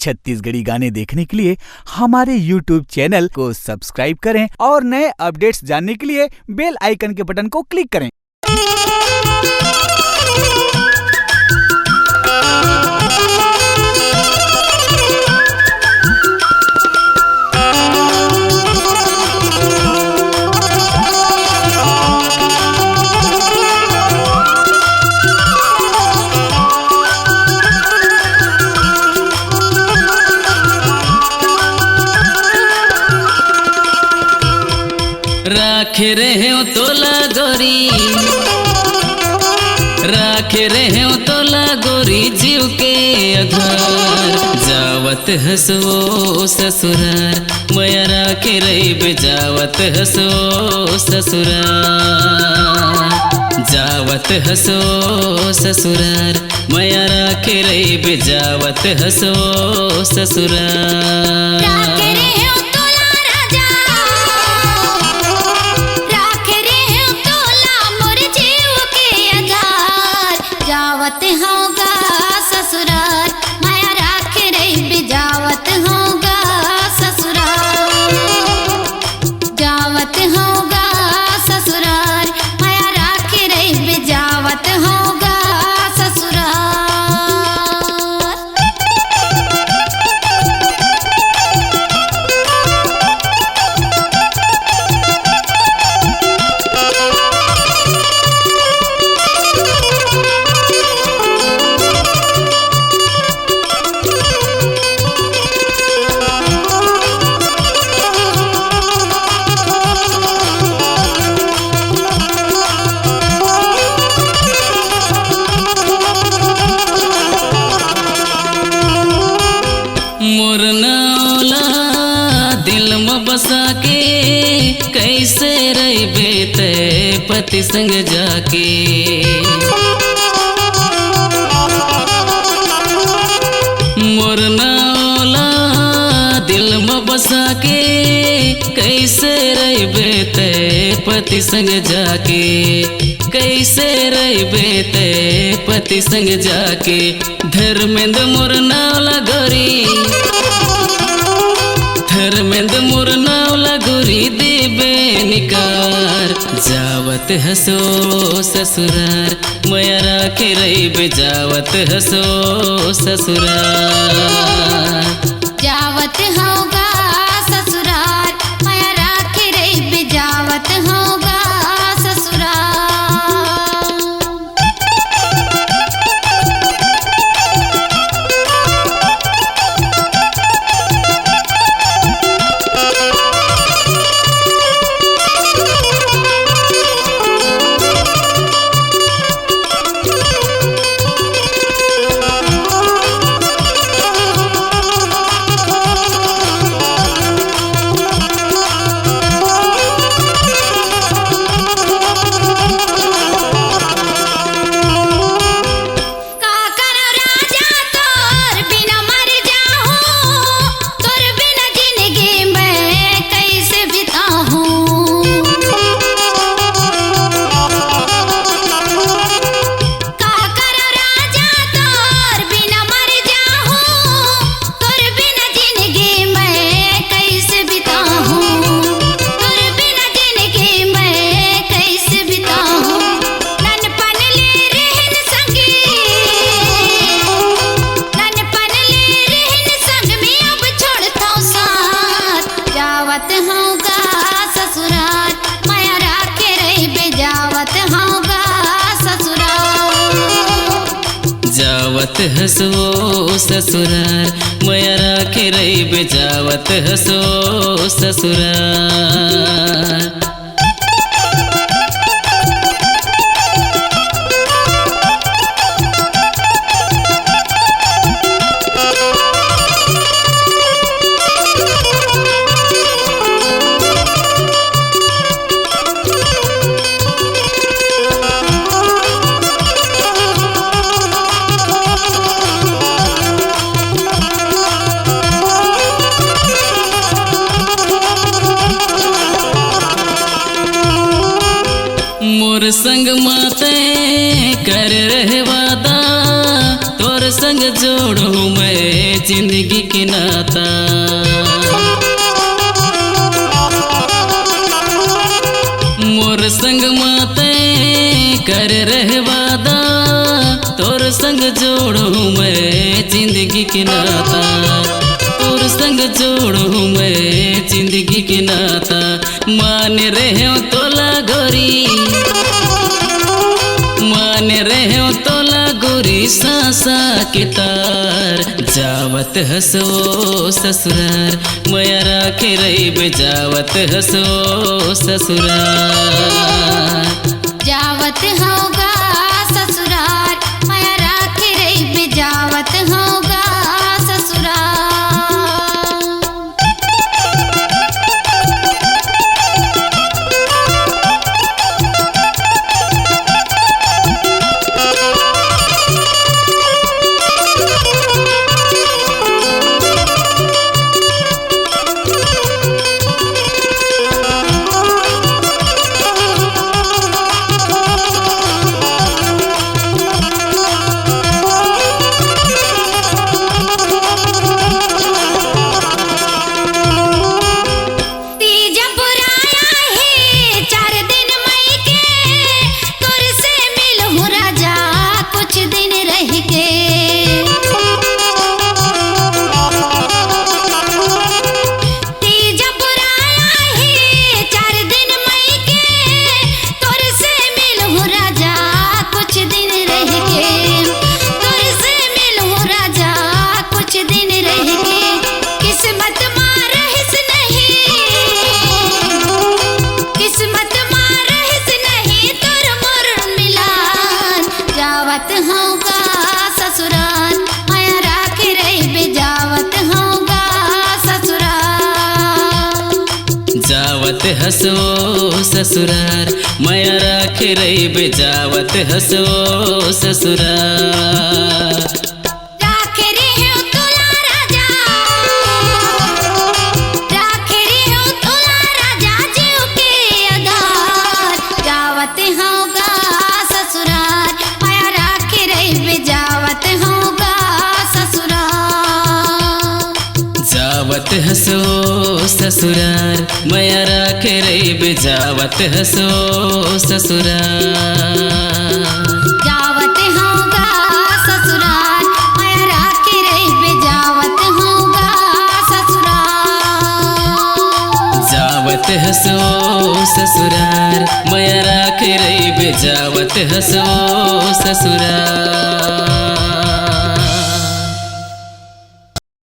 छत्तीसगढ़ी गाने देखने के लिए हमारे YouTube चैनल को सब्सक्राइब करें और नए अपडेट्स जानने के लिए बेल आइकन के बटन को क्लिक करें। राखे रहे हो तोला गोरी, राखे रहे हो तोला गोरी जीव के आधार। जावत हसो ससुरार मया राखे रही बेजावत हसो ससुरार। जावत हसो ससुरार मया राखे रही बेजावत हसो ससुरार। जावत होगा ससुराल माया राख रही बेजावत होगा ससुराल। जावत होगा ससुराल माया राख रही बेजावत होगा ससुराल। बसा के कैसे रही बेते पति संग जाके। मोर नाला दिल में बसा के कैसे रही बेते पति संग जाके। कैसे रही बेते पति संग जाके। धर्मेंद्र मोर नाला गोरी, धर्मेंद्र मोर नावला गोरी देबे निकार। जावत हसो ससुरार मया राखे रही बेजावत हसो ससुरार। जावत होगा ससुराल माया राख रही बेजावत होगा ससुराल। जावत होगा ससुराल माया राख रही बेजावत होगा ससुराल। जावत हसो ससुरार मया राखे रही बेजावत हसो ससुरार। मोर संग माते कर रहे वादा, तोर संग जोड़ू मैं जिंदगी के नाता। मोर संग माते कर रहे वादा, तोर संग जोड़ू मैं जिंदगी के नाता। तोर संग जोड़ू मैं जिंदगी के नाता। मान रहे हो तोला गोरी, मान रहे हो तोला गोरी सासा के तार। जावत हसो ससुरार मया राखे रही बे, जावत हसो ससुरार। जावत होगा ससुराल माया राखे रही बे, जावत होगा ससुराल। जावत होगा ससुराल माया राखे रही बे, जावत होगा ससुराल। जावत हसो ससुरार मया राखे रही बे, जावत हसो ससुरार। राखे रहे हो तोला राजा, राखे रहे हो तोला राजा जीव के आधार। जावत होगा ससुराल माया राखे रही बे, जावत होगा ससुराल। जावत हसो ससुरार मया राखे रही बे, जावत हसो ससुरार। जावत होगा ससुराल माया राखे रही बे, जावत होगा ससुराल। जावत हसो ससुरार मया राखे रही बे, जावत हसो ससुरार।